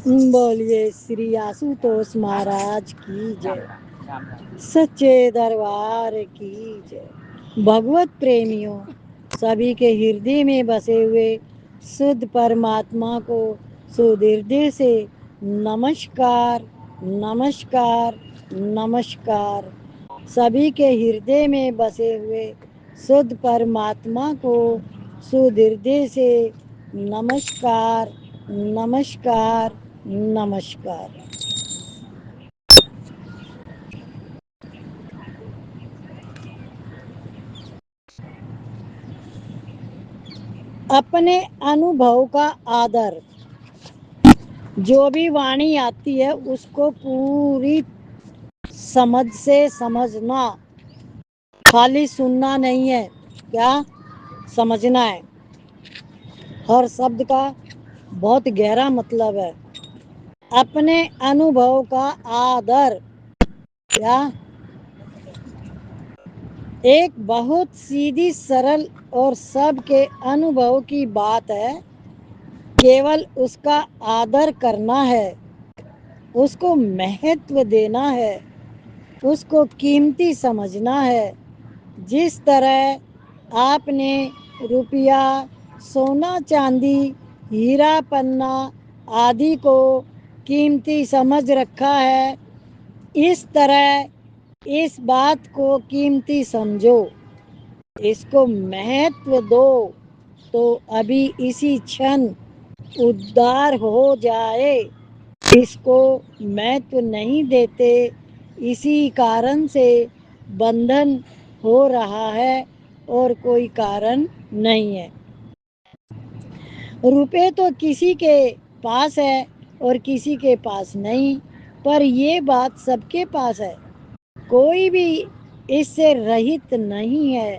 बोलिए श्री आशुतोष महाराज की जय, सच्चे दरबार की जय। भगवत प्रेमियों, सभी के हृदय में बसे हुए शुद्ध परमात्मा को सुहृदय से नमस्कार नमस्कार नमस्कार। सभी के हृदय में बसे हुए शुद्ध परमात्मा को सुहृदय से नमस्कार नमस्कार नमस्कार। अपने अनुभव का आदर। जो भी वाणी आती है उसको पूरी समझ से समझना, खाली सुनना नहीं है, क्या समझना है। हर शब्द का बहुत गहरा मतलब है। अपने अनुभव का आदर, क्या एक बहुत सीधी सरल और सबके अनुभव की बात है। केवल उसका आदर करना है, उसको महत्व देना है, उसको कीमती समझना है। जिस तरह आपने रुपया, सोना चांदी, हीरा पन्ना आदि को कीमती समझ रखा है, इस तरह इस बात को कीमती समझो, इसको महत्व दो, तो अभी इसी क्षण उद्धार हो जाए। इसको महत्व नहीं देते, इसी कारण से बंधन हो रहा है और कोई कारण नहीं है। रुपए तो किसी के पास है और किसी के पास नहीं, पर ये बात सबके पास है। कोई भी इससे रहित नहीं है,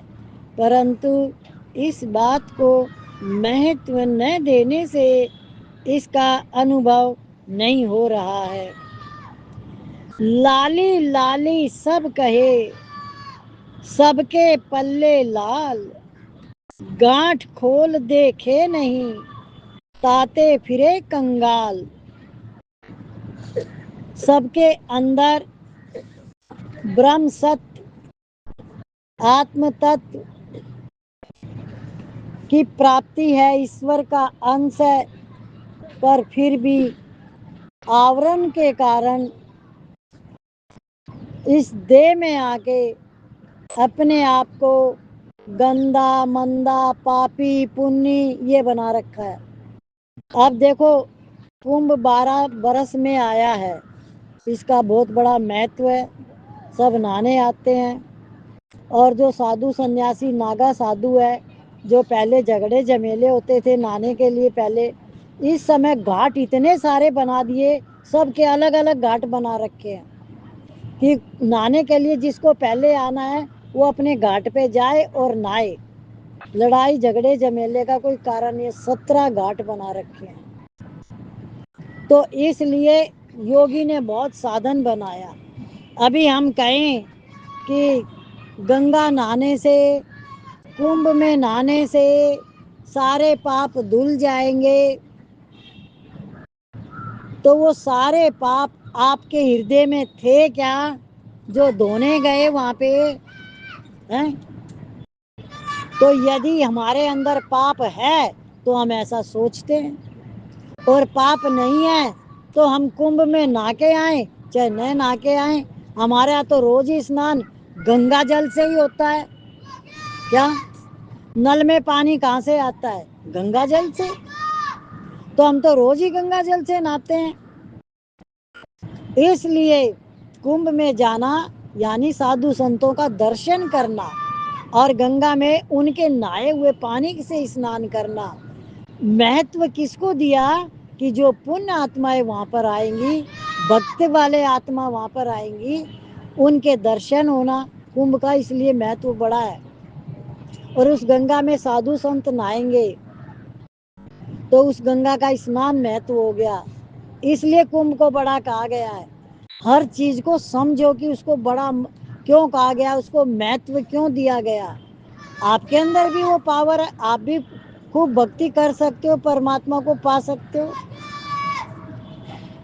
परंतु इस बात को महत्व न देने से इसका अनुभव नहीं हो रहा है। लाली लाली सब कहे, सबके पल्ले लाल, गांठ खोल देखे नहीं, ताते फिरे कंगाल। सबके अंदर ब्रह्म सत्य, आत्म तत्व की प्राप्ति है, ईश्वर का अंश है, पर फिर भी आवरण के कारण इस देह में आके अपने आप को गंदा मंदा पापी पुण्य ये बना रखा है। अब देखो, कुंभ 12 बरस में आया है, इसका बहुत बड़ा महत्व है। सब नहाने आते हैं, और जो साधु सन्यासी नागा साधु है, जो पहले झगड़े झमेले होते थे नहाने के लिए पहले, इस समय घाट इतने सारे बना दिए, सबके अलग अलग घाट बना रखे हैं कि नहाने के लिए जिसको पहले आना है वो अपने घाट पे जाए और नहाए। लड़ाई झगड़े झमेले का कोई कारण नहीं, 17 घाट बना रखे हैं। तो इसलिए योगी ने बहुत साधन बनाया। अभी हम कहें कि गंगा नहाने से, कुंभ में नहाने से सारे पाप धुल जाएंगे, तो वो सारे पाप आपके हृदय में थे क्या जो धोने गए वहां पे हैं? तो यदि हमारे अंदर पाप है तो हम ऐसा सोचते हैं, और पाप नहीं है तो हम कुंभ में नहा के आए चाहे न नहा के आए, हमारे यहाँ तो रोज ही स्नान गंगा जल से ही होता है। क्या नल में पानी कहाँ से आता है? गंगा जल से। तो हम तो रोज ही गंगा जल से नहाते हैं। इसलिए कुंभ में जाना यानी साधु संतों का दर्शन करना और गंगा में उनके नहाए हुए पानी से स्नान करना। महत्व किसको दिया कि जो पुण्य आत्माएं वहां पर आएंगी, भक्त वाले आत्मा वहां पर आएंगी, उनके दर्शन होना कुंभ का इसलिए महत्व बड़ा है। और उस गंगा में साधु संत नहाएंगे तो उस गंगा का स्नान महत्व हो गया, इसलिए कुंभ को बड़ा कहा गया है। हर चीज को समझो कि उसको बड़ा क्यों कहा गया, उसको महत्व क्यों दिया गया। आपके अंदर भी वो पावर है, आप भी खूब भक्ति कर सकते हो, परमात्मा को पा सकते हो।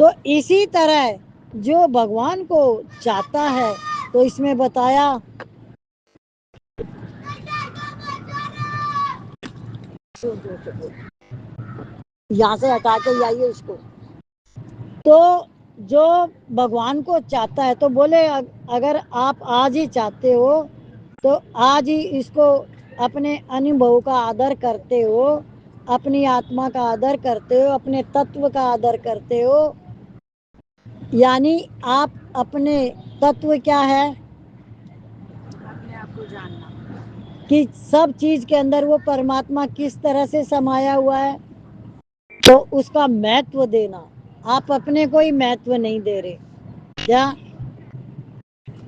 तो इसी तरह जो भगवान को चाहता है, तो इसमें बताया यहाँ से हटा के आइए उसको। तो जो भगवान को चाहता है, तो बोले अगर आप आज ही चाहते हो तो आज ही इसको अपने अनुभव का आदर करते हो, अपनी आत्मा का आदर करते हो, अपने तत्व का आदर करते हो, यानी आप अपने तत्व क्या है, अपने आप को जानना, कि सब चीज के अंदर वो परमात्मा किस तरह से समाया हुआ है, तो उसका महत्व देना। आप अपने को ही महत्व नहीं दे रहे क्या?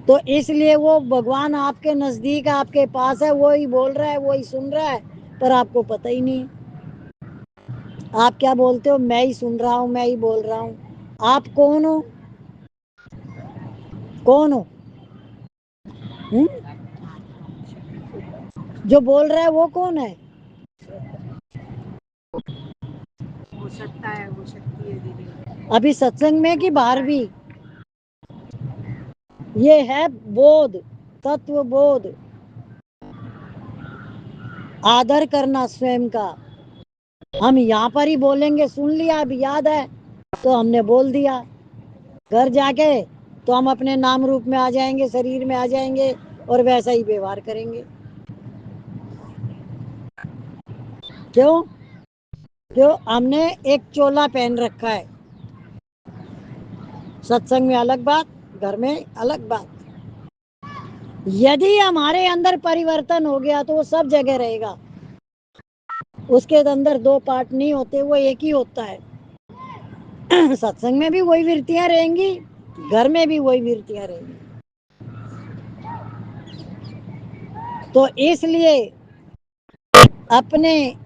तो इसलिए वो भगवान आपके नजदीक, आपके पास है, वो ही बोल रहा है, वो ही सुन रहा है, पर आपको पता ही नहीं। आप क्या बोलते हो, मैं ही सुन रहा हूं, मैं ही बोल रहा हूं। आप कौन हो? कौन हो? जो बोल रहा है वो कौन है? हो सकता है, हो सकती है दीदी, अभी सत्संग में कि बाहर भी। ये है बोध, तत्व बोध, आदर करना स्वयं का। हम यहाँ पर ही बोलेंगे, सुन लिया, अभी याद है तो हमने बोल दिया, घर जाके तो हम अपने नाम रूप में आ जाएंगे, शरीर में आ जाएंगे और वैसा ही व्यवहार करेंगे। क्यों? क्यों? हमने एक चोला पहन रखा है। सत्संग में अलग बात, घर में अलग बात। यदि हमारे अंदर परिवर्तन हो गया तो वो सब जगह रहेगा। उसके अंदर दो पार्ट नहीं होते, वो एक ही होता है। सत्संग में भी वही वृत्तियां रहेंगी, घर में भी वही वृत्तियां रहेंगी। तो इसलिए अपने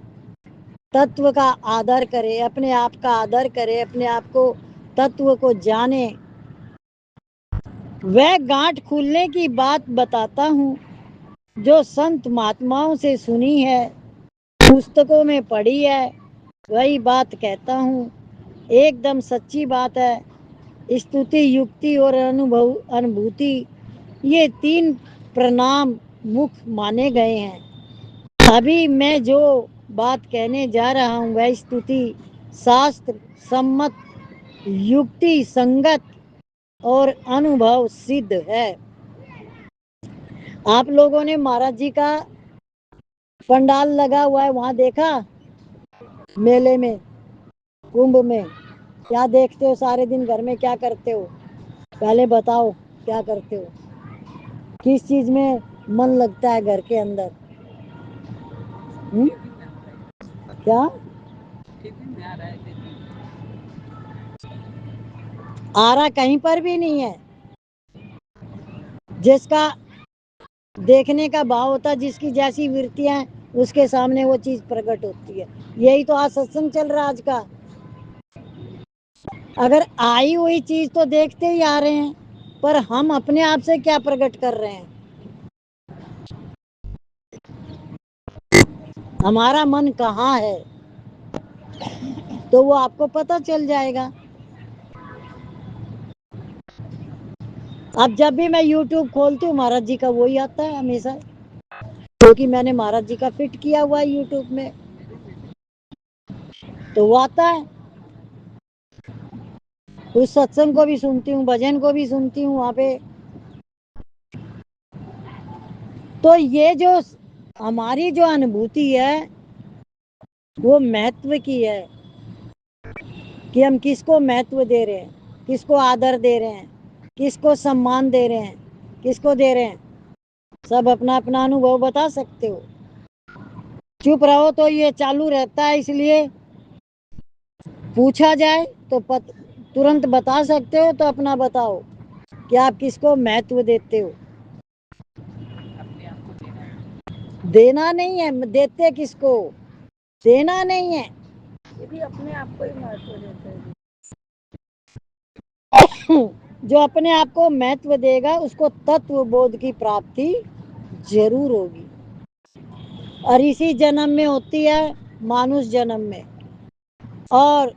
तत्व का आदर करें, अपने आप का आदर करें, अपने आप को, तत्व को जाने। वह गांठ खुलने की बात बताता हूँ जो संत महात्माओं से सुनी है, पुस्तकों में पढ़ी है, वही बात कहता हूँ। एकदम सच्ची बात है। स्तुति, युक्ति और अनुभूति, ये तीन प्रणाम मुख माने गए हैं। अभी मैं जो बात कहने जा रहा हूँ वह स्तुति शास्त्र सम्मत, युक्ति संगत और अनुभव सिद्ध है। आप लोगों ने महाराज जी का पंडाल लगा हुआ है वहां देखा? मेले में, कुंभ में क्या देखते हो? सारे दिन घर में क्या करते हो? पहले बताओ क्या करते हो? किस चीज में मन लगता है घर के अंदर? क्या आ रहा? कहीं पर भी नहीं है। जिसका देखने का भाव होता है, जिसकी जैसी वृत्तियां, उसके सामने वो चीज प्रकट होती है। यही तो आज सत्संग चल रहा है आज का। अगर आई हुई चीज तो देखते ही आ रहे हैं, पर हम अपने आप से क्या प्रकट कर रहे हैं? हमारा मन कहाँ है, तो वो आपको पता चल जाएगा। अब जब भी मैं YouTube खोलती हूँ महाराज जी का वही आता है हमेशा, क्योंकि मैंने महाराज जी का फिट किया हुआ है YouTube में, तो वो आता है। उस सत्संग को भी सुनती हूँ, भजन को भी सुनती हूँ वहां पे। तो ये जो हमारी जो अनुभूति है वो महत्व की है, कि हम किसको महत्व दे रहे हैं, किसको आदर दे रहे हैं, किसको सम्मान दे रहे हैं, किसको दे रहे हैं। सब अपना अपना अनुभव बता सकते हो। चुप रहो तो ये चालू रहता है, इसलिए पूछा जाए तो तुरंत बता सकते हो। तो अपना बताओ कि आप किसको महत्व देते हो। देना नहीं है, देते किसको? देना नहीं है, ये भी अपने आप को ही महत्व देते हैं। जो अपने आप को महत्व देगा उसको तत्व बोध की प्राप्ति जरूर होगी, और इसी जन्म में होती है, मानुष जन्म में। और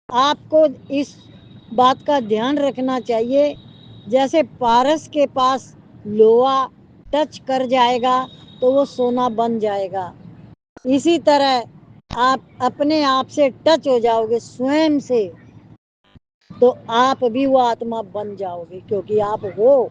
आपको इस बात का ध्यान रखना चाहिए। जैसे पारस के पास लोहा टच कर जाएगा तो वो सोना बन जाएगा, इसी तरह आप अपने आप से टच हो जाओगे स्वयं से तो आप भी वो आत्मा बन जाओगे, क्योंकि आप हो।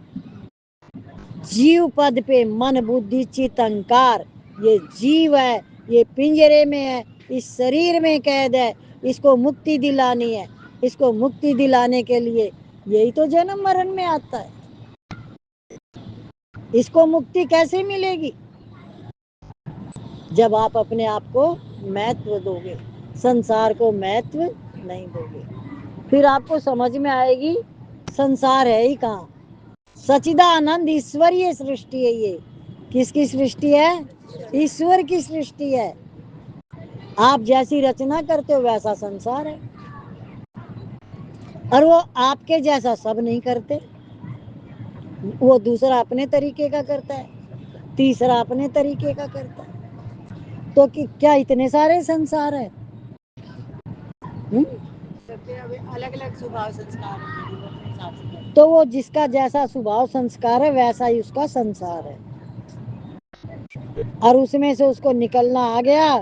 जीव पद पे मन बुद्धि चित्त अहंकार, ये जीव है, ये पिंजरे में है, इस शरीर में कैद है, इसको मुक्ति दिलानी है। इसको मुक्ति दिलाने के लिए यही तो जन्म मरण में आता है। इसको मुक्ति कैसे मिलेगी? जब आप अपने आप को महत्व दोगे, संसार को महत्व नहीं दोगे, फिर आपको समझ में आएगी संसार है ही कहाँ। सच्चिदानंद ईश्वरीय सृष्टि है ये। किसकी सृष्टि है? ईश्वर की सृष्टि है। आप जैसी रचना करते हो वैसा संसार है, और वो आपके जैसा सब नहीं करते। वो दूसरा अपने तरीके का करता है, तीसरा अपने तरीके का करता है। तो क्या इतने सारे संसार है? अलग अलग स्वभाव संस्कार है, तो वो जिसका जैसा स्वभाव संस्कार है वैसा ही उसका संसार है, और उसमें से उसको निकलना आ गया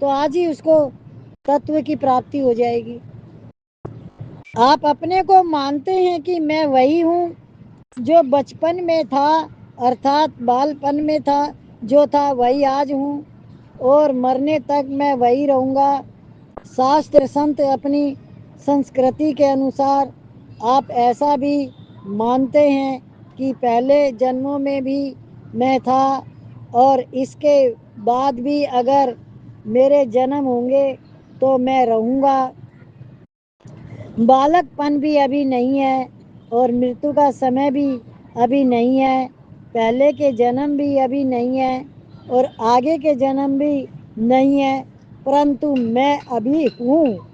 तो आज ही उसको तत्व की प्राप्ति हो जाएगी। आप अपने को मानते हैं कि मैं वही हूँ जो बचपन में था, अर्थात बालपन में था, जो था वही आज हूँ और मरने तक मैं वही रहूँगा। शास्त्र संत अपनी संस्कृति के अनुसार आप ऐसा भी मानते हैं कि पहले जन्मों में भी मैं था और इसके बाद भी अगर मेरे जन्म होंगे तो मैं रहूँगा। बालकपन भी अभी नहीं है और मृत्यु का समय भी अभी नहीं है, पहले के जन्म भी अभी नहीं है और आगे के जन्म भी नहीं है, परंतु मैं अभी हूँ।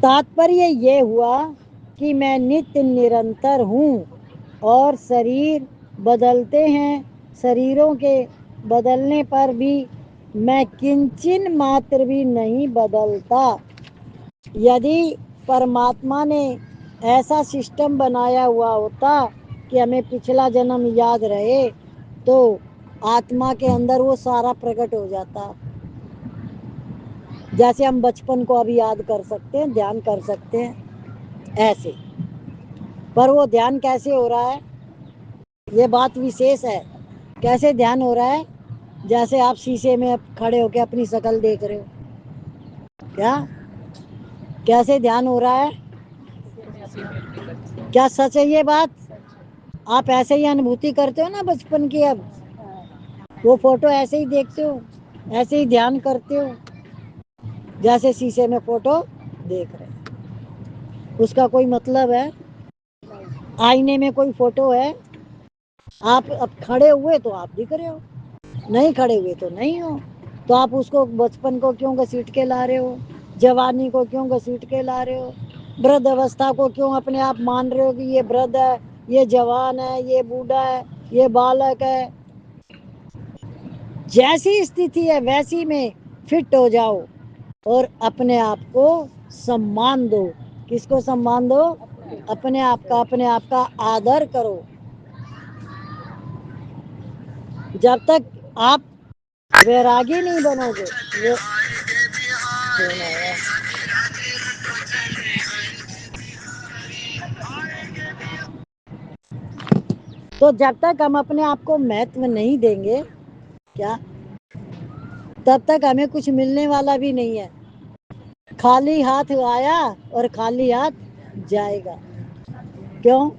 तात्पर्य ये हुआ कि मैं नित्य निरंतर हूँ और शरीर बदलते हैं, शरीरों के बदलने पर भी मैं किंचिन मात्र भी नहीं बदलता। यदि परमात्मा ने ऐसा सिस्टम बनाया हुआ होता कि हमें पिछला जन्म याद रहे तो आत्मा के अंदर वो सारा प्रकट हो जाता। जैसे हम बचपन को अभी याद कर सकते हैं, ध्यान कर सकते हैं, ऐसे। पर वो ध्यान कैसे हो रहा है, ये बात विशेष है। कैसे ध्यान हो रहा है? जैसे आप शीशे में खड़े होकर अपनी शक्ल देख रहे हो, क्या कैसे ध्यान हो रहा है? क्या सच है ये बात? आप ऐसे ही अनुभूति करते हो ना बचपन की, अब वो फोटो ऐसे ही देखते हो, ऐसे ही ध्यान करते हो जैसे शीशे में फोटो देख रहे हैं। उसका कोई मतलब है? आईने में कोई फोटो है? आप अब खड़े हुए तो आप दिख रहे हो, नहीं खड़े हुए तो नहीं हो। तो आप उसको बचपन को क्यों घसीट के ला रहे हो? जवानी को क्यों घसीट के ला रहे हो? वृद्ध अवस्था को क्यों अपने आप मान रहे हो कि ये वृद्ध है, ये जवान है, ये बूढ़ा है, ये बालक है? जैसी स्थिति है वैसी में फिट हो जाओ और अपने आप को सम्मान दो। किसको सम्मान दो? अपने आप का आदर करो। जब तक आप वैरागी नहीं बनोगे तो जब तक हम अपने आप को महत्व नहीं देंगे, क्या तब तक हमें कुछ मिलने वाला भी नहीं है। खाली हाथ आया और खाली हाथ जाएगा। क्यों?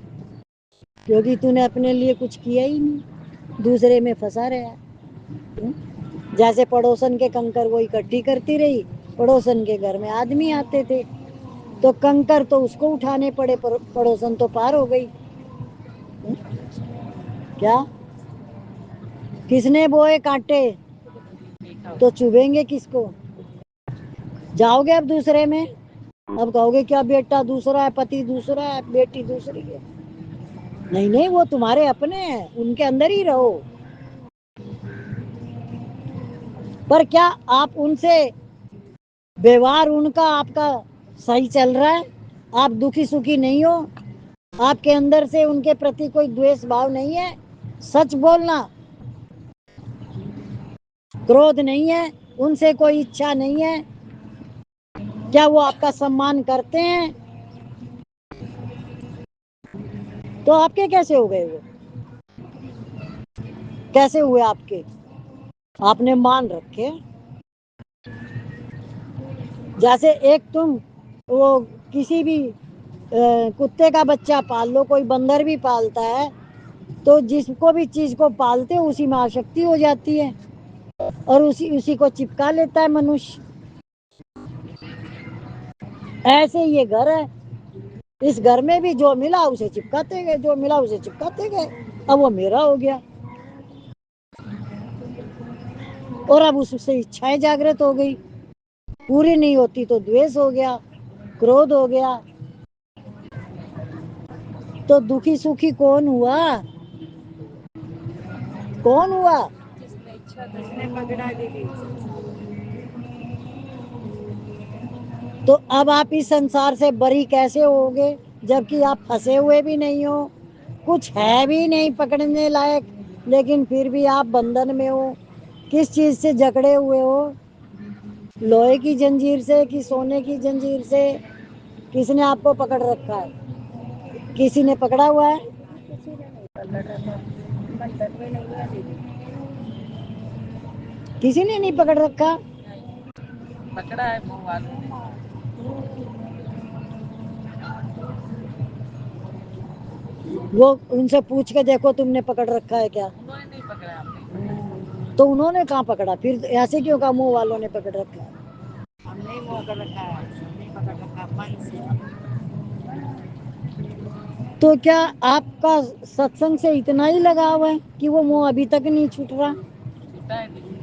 क्योंकि तूने अपने लिए कुछ किया ही नहीं, दूसरे में फंसा रहा। जैसे पड़ोसन के कंकर वो इकट्ठी करती रही, पड़ोसन के घर में आदमी आते थे तो कंकर तो उसको उठाने पड़े, पड़ोसन तो पार हो गई। क्या किसने बोए कांटे तो चुभेंगे किसको? जाओगे अब दूसरे में, अब कहोगे क्या बेटा दूसरा है, पति दूसरा है, बेटी दूसरी है। नहीं नहीं, वो तुम्हारे अपने हैं, उनके अंदर ही रहो। पर क्या आप उनसे व्यवहार उनका आपका सही चल रहा है, आप दुखी सुखी नहीं हो, आपके अंदर से उनके प्रति कोई द्वेष भाव नहीं है, सच बोलना, क्रोध नहीं है, उनसे कोई इच्छा नहीं है, क्या वो आपका सम्मान करते हैं? तो आपके कैसे हो गए वो? कैसे हुए आपके? आपने मान रखे। जैसे एक तुम वो किसी भी कुत्ते का बच्चा पाल लो, कोई बंदर भी पालता है, तो जिसको भी चीज को पालते हो उसी में आसक्ति हो जाती है और उसी उसी को चिपका लेता है मनुष्य। ऐसे ये घर है, इस घर में भी जो मिला उसे चिपकाते गए, जो मिला उसे चिपकाते गए, अब वो मेरा हो गया और अब उससे इच्छाएं जागृत हो गई, पूरी नहीं होती तो द्वेष हो गया, क्रोध हो गया। तो दुखी सुखी कौन हुआ? कौन हुआ? जिसने इच्छा जिसने पकड़ा दीदी। तो अब आप इस संसार से बरी कैसे होगे, जबकि आप फंसे हुए भी नहीं हो, कुछ है भी नहीं पकड़ने लायक, लेकिन फिर भी आप बंधन में हो। किस चीज से जकड़े हुए हो? लोहे की जंजीर से कि सोने की जंजीर से? किसने आपको पकड़ रखा है? किसी ने पकड़ा हुआ है? किसी ने नहीं पकड़ा था, बंधन में नहीं है दीदी। किसी ने नहीं पकड़ रखा। पकड़ा है मुंह वालों ने। वो उनसे पूछ के देखो तुमने पकड़ रखा है क्या? उन्होंने नहीं पकड़ा, हमने। तो उन्होंने कहाँ पकड़ा? फिर ऐसे क्यों कहा मुंह वालों ने पकड़ रखा है? हमने ही मुंह कर रखा है, नहीं पकड़ रखा मन से। तो क्या आपका सत्संग से इतना ही लगाव है कि वो मोह अभी तक नहीं छूट रहा? छूटा है दीदी।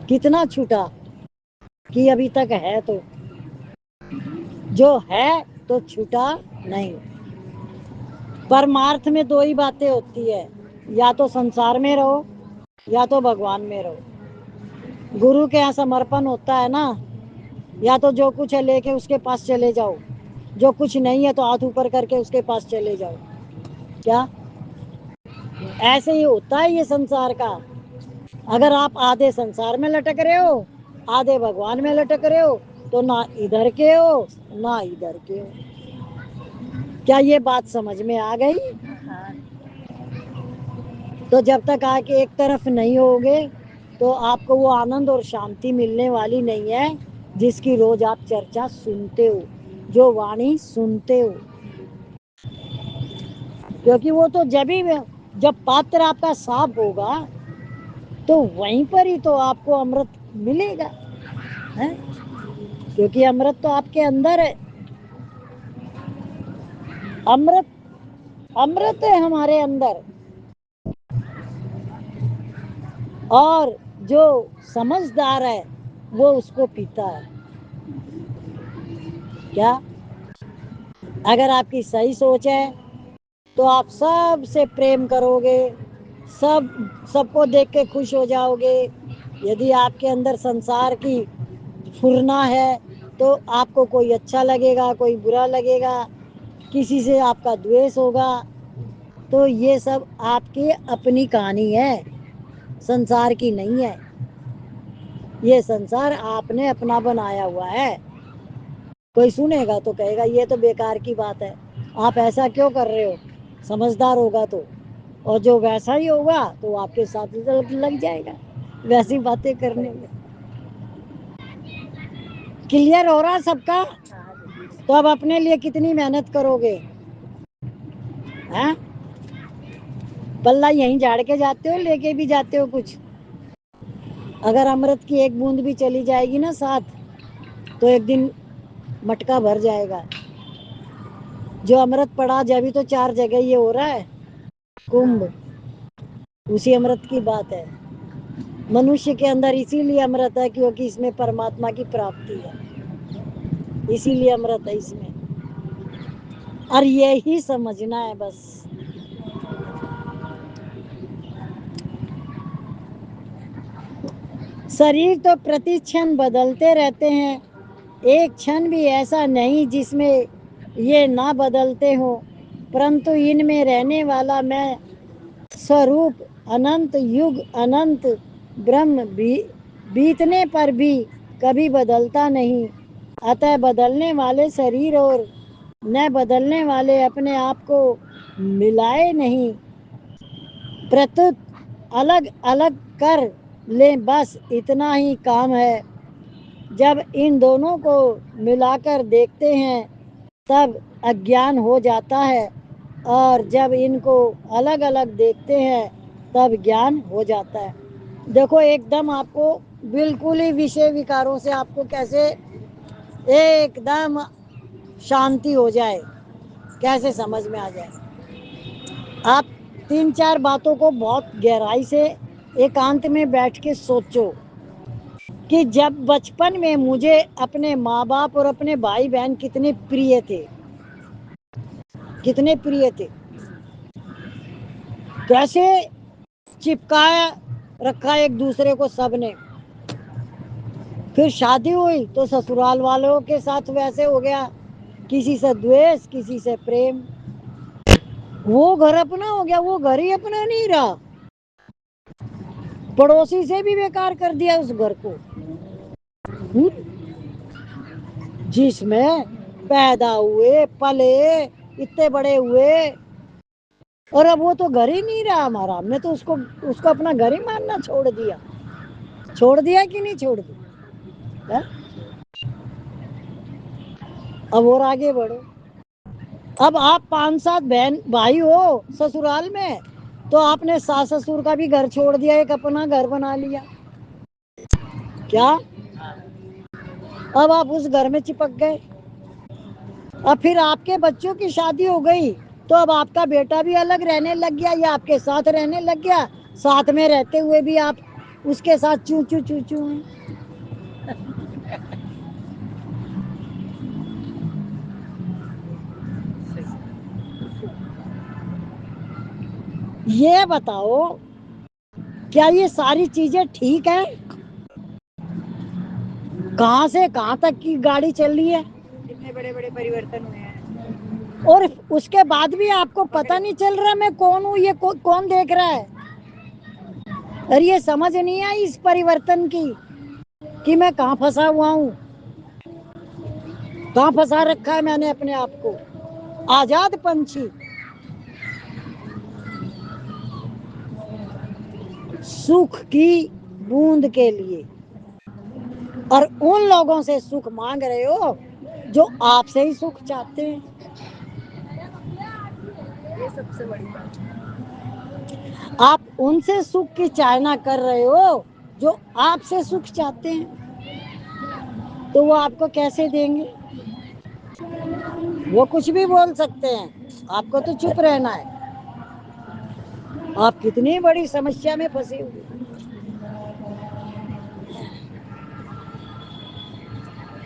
कितना छूटा कि अभी तक है? तो जो है तो छूटा नहीं। परमार्थ में दो ही बातें होती है, या तो संसार में रहो या तो भगवान में रहो। गुरु के यहाँ समर्पण होता है ना, या तो जो कुछ है लेके उसके पास चले जाओ, जो कुछ नहीं है तो हाथ ऊपर करके उसके पास चले जाओ। क्या ऐसे ही होता है ये संसार का? अगर आप आधे संसार में लटक रहे हो, आधे भगवान में लटक रहे हो, तो ना इधर के हो ना इधर के हो। क्या ये बात समझ में आ गई? हाँ। तो जब तक आके एक तरफ नहीं होगे तो आपको वो आनंद और शांति मिलने वाली नहीं है जिसकी रोज आप चर्चा सुनते हो, जो वाणी सुनते हो। क्योंकि वो तो जब पात्र आपका साफ होगा तो वहीं पर ही तो आपको अमृत मिलेगा, है? क्योंकि अमृत तो आपके अंदर है। अमृत अमृत है हमारे अंदर। और जो समझदार है वो उसको पीता है। क्या अगर आपकी सही सोच है तो आप सबसे प्रेम करोगे, सबको देख के खुश हो जाओगे। यदि आपके अंदर संसार की फुरना है तो आपको कोई अच्छा लगेगा, कोई बुरा लगेगा, किसी से आपका द्वेष होगा। तो ये सब आपकी अपनी कहानी है, संसार की नहीं है। ये संसार आपने अपना बनाया हुआ है। कोई सुनेगा तो कहेगा ये तो बेकार की बात है, आप ऐसा क्यों कर रहे हो? समझदार होगा तो, और जो वैसा ही होगा तो आपके साथ लग जाएगा वैसी बातें करने में। क्लियर हो रहा सबका? तो अब अपने लिए कितनी मेहनत करोगे? हैं? पल्ला यहीं झाड़ के जाते हो, लेके भी जाते हो कुछ? अगर अमृत की एक बूंद भी चली जाएगी ना साथ, तो एक दिन मटका भर जाएगा। जो अमृत पड़ा जब भी तो 4 जगह ये हो रहा है कुंभ, उसी अमृत की बात है। मनुष्य के अंदर इसीलिए अमृत है क्योंकि इसमें परमात्मा की प्राप्ति है, इसीलिए अमृत है इसमें। और यही समझना है बस। शरीर तो प्रतिक्षण बदलते रहते हैं, एक क्षण भी ऐसा नहीं जिसमें ये ना बदलते हो, परंतु इनमें रहने वाला मैं स्वरूप अनंत युग अनंत ब्रह्म भी बीतने पर भी कभी बदलता नहीं। अतः बदलने वाले शरीर और न बदलने वाले अपने आप को मिलाए नहीं, प्रत्युत अलग अलग कर ले, बस इतना ही काम है। जब इन दोनों को मिलाकर देखते हैं तब अज्ञान हो जाता है, और जब इनको अलग अलग देखते हैं तब ज्ञान हो जाता है। देखो एकदम आपको बिल्कुल ही विषय विकारों से आपको कैसे एकदम शांति हो जाए, कैसे समझ में आ जाए। आप 3-4 बातों को बहुत गहराई से एकांत में बैठ के सोचो कि जब बचपन में मुझे अपने माँ बाप और अपने भाई बहन कितने प्रिय थे, कितने प्रिय थे, कैसे चिपकाया रखा एक दूसरे को सबने। फिर शादी हुई तो ससुराल वालों के साथ वैसे हो गया, किसी से द्वेष, किसी से प्रेम। वो घर अपना हो गया, वो घर ही अपना नहीं रहा, पड़ोसी से भी बेकार कर दिया उस घर को। जिसमें पैदा हुए पले इतने बड़े हुए, और अब वो तो घर ही नहीं रहा हमारा। हमने तो उसको उसको अपना घर ही मानना छोड़ दिया। छोड़ दिया कि नहीं छोड़ दिया? अब और आगे बढ़ो। अब आप 5-7 बहन भाई हो ससुराल में, तो आपने सास ससुर का भी घर छोड़ दिया, एक अपना घर बना लिया। क्या अब आप उस घर में चिपक गए? अब फिर आपके बच्चों की शादी हो गई तो अब आपका बेटा भी अलग रहने लग गया या आपके साथ रहने लग गया, साथ में रहते हुए भी आप उसके साथ चू चू चू चू हैं। ये बताओ, क्या ये सारी चीजें ठीक है? कहां से कहां तक की गाड़ी चल रही है, कितने बड़े बड़े परिवर्तन हुए हैं। और उसके बाद भी आपको पता नहीं चल रहा मैं कौन हूँ, ये कौन देख रहा है। और ये समझ नहीं आई इस परिवर्तन की कि मैं कहाँ फंसा हुआ हूँ, कहाँ फंसा रखा है मैंने अपने आप को। आजाद पंछी सुख की बूंद के लिए, और उन लोगों से सुख मांग रहे हो जो आपसे ही सुख चाहते हैं। ये सबसे बड़ी बात है। आप उनसे सुख की चाहना कर रहे हो जो आपसे सुख चाहते हैं, तो वो आपको कैसे देंगे? वो कुछ भी बोल सकते हैं, आपको तो चुप रहना है। आप कितनी बड़ी समस्या में फंसे हुए।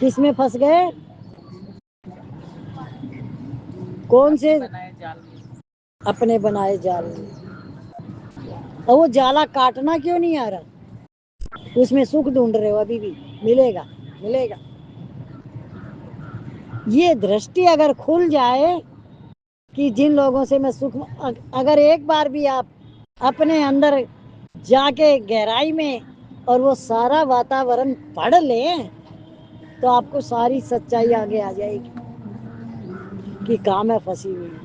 किस में फंस गए? कौन से? अपने बनाए जाल में। और वो जाला काटना क्यों नहीं आ रहा? उसमें सुख ढूंढ रहे हो अभी भी। मिलेगा, मिलेगा। ये दृष्टि अगर खुल जाए कि जिन लोगों से मैं सुख, अगर एक बार भी आप अपने अंदर जाके गहराई में और वो सारा वातावरण पढ़ लें तो आपको सारी सच्चाई आगे आ जाएगी कि कहाँ मैं फंसी हुई हूँ।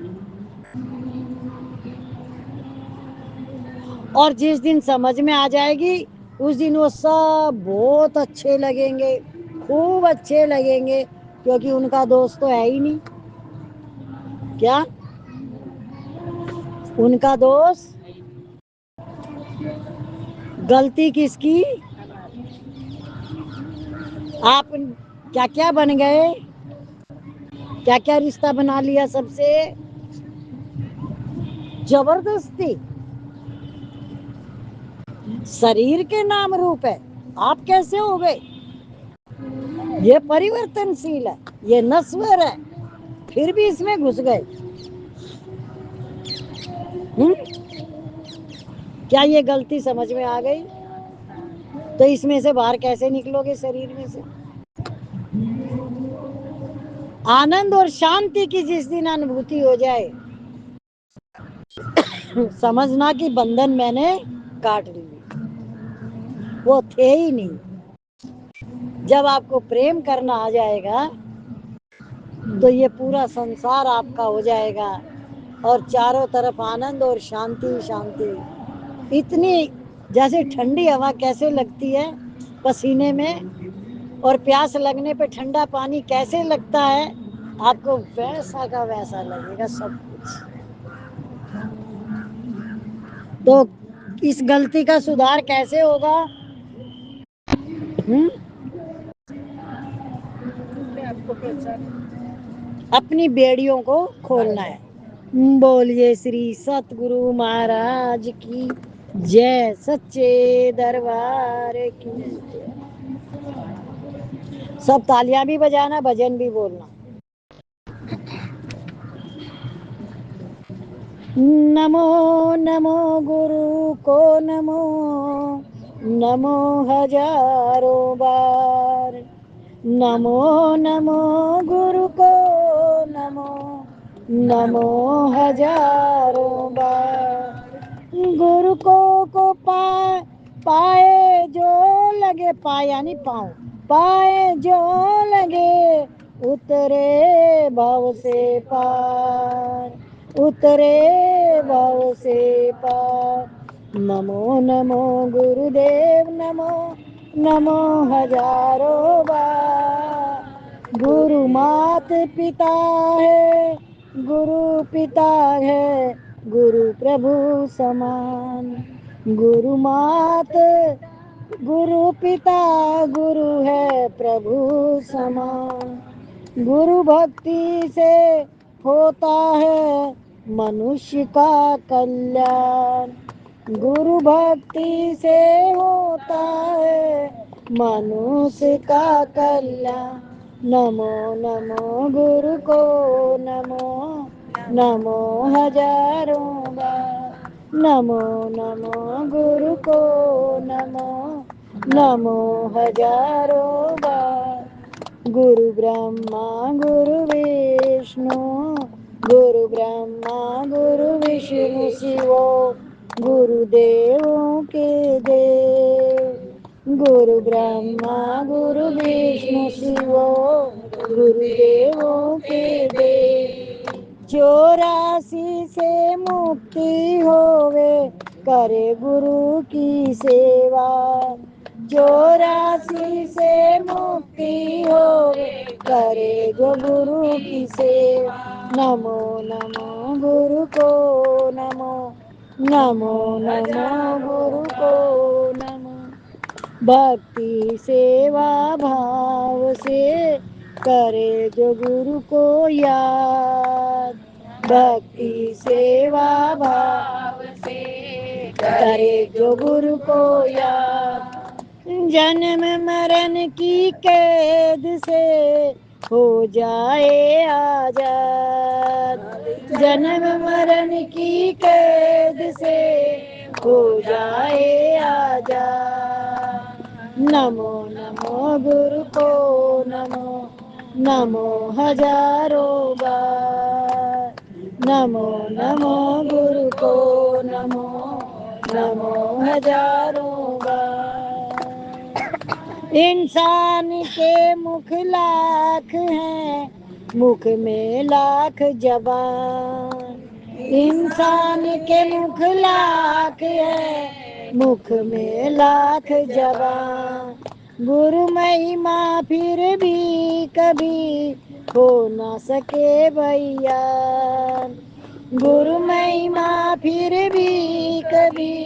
और जिस दिन समझ में आ जाएगी उस दिन वो सब बहुत अच्छे लगेंगे, खूब अच्छे लगेंगे, क्योंकि उनका दोस्त तो है ही नहीं। क्या उनका दोस्त? गलती किसकी? आप क्या क्या बन गए, क्या क्या रिश्ता बना लिया सबसे जबरदस्ती। शरीर के नाम रूप है, आप कैसे हो गए? ये परिवर्तनशील है, ये नश्वर है, फिर भी इसमें घुस गए। क्या ये गलती समझ में आ गई? तो इसमें से बाहर कैसे निकलोगे शरीर में से? आनंद और शांति की जिस दिन अनुभूति हो जाए, समझना कि बंधन मैंने काट लिए, वो थे ही नहीं। जब आपको प्रेम करना आ जाएगा तो ये पूरा संसार आपका हो जाएगा और चारों तरफ आनंद और शांति शांति। इतनी जैसे ठंडी हवा कैसे लगती है पसीने में, और प्यास लगने पे ठंडा पानी कैसे लगता है, आपको वैसा का वैसा लगेगा सब कुछ। तो इस गलती का सुधार कैसे होगा? आपको पहचान अपनी बेड़ियों को खोलना है। बोलिए श्री सतगुरु महाराज की जय, सच्चे दरबार की जय। सब तालियां भी बजाना, भजन भी बोलना। नमो नमो गुरु को नमो, नमो हजारों बार। नमो नमो गुरु को नमो, नमो हजारों बार। गुरु को पाए जो लगे, पाए यानी पाँव, पाए जो लगे उतरे भव से पार, उतरे भव से पार। नमो नमो गुरुदेव नमो, नमो हजारों बार। गुरु मात पिता है, गुरु पिता है, गुरु प्रभु समान। गुरु मात गुरु पिता, गुरु है प्रभु समान। गुरु भक्ति से होता है मनुष्य का कल्याण, गुरु भक्ति से होता है मनुष्य का कल्याण। नमो नमो गुरु को नमो, नमो हजारों बार। नमो नमो गुरु को नमो, नमो हजारों बार। गुरु ब्रह्मा गुरु विष्णु, गुरु ब्रह्मा गुरु विष्णु शिवो, गुरुदेवों के देव। गुरु ब्रह्मा गुरु विष्णु शिवो, गुरुदेवों के देव। 84 से मुक्ति होवे, करे गुरु की सेवा। 84 से मुक्ति होवे, करे जो गुरु की सेवा। नमो नमो गुरु को नमो, नमो नमो गुरु को नमो। भक्ति सेवा भाव से करे जो गुरु को याद। भक्ति सेवा भाव से करे जो गुरु को याद। जन्म मरण की कैद से हो जाए आजाद। जन्म मरण की कैद से हो जाए आजाद। नमो नमो गुरु को नमो, नमो हजारों बार। नमो नमो गुरु को नमो, नमो हजारों बार। इंसान के मुख लाख हैं, मुख में लाख जबान। इंसान के मुख लाख है, मुख में लाख जबान। गुरु महिमा फिर भी कभी हो न सके भैया। गुरु महिमा फिर भी कभी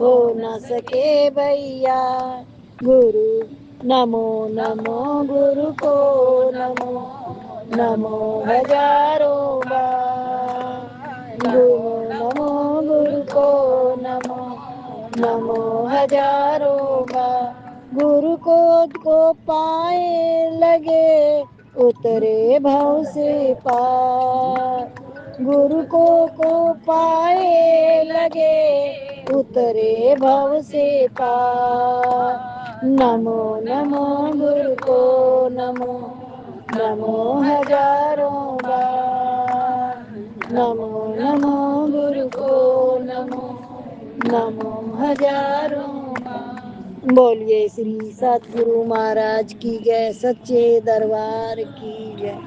हो न सके भैया। गुरु नमो नमो गुरु को नमो, नमो हजारों बार। गुरु नमो गुरु को नमो, नमो हजारों बार। गुरु को पाए लगे उतरे भव से पार। गुरु को पाए लगे उतरे भव से पार। नमो नमो गुरु को नमो, नमो हजारों बार। नमो नमो गुरु को नमो, नमो हजारों बार। बोलिए श्री सतगुरु महाराज की जय, सच्चे दरबार की जय।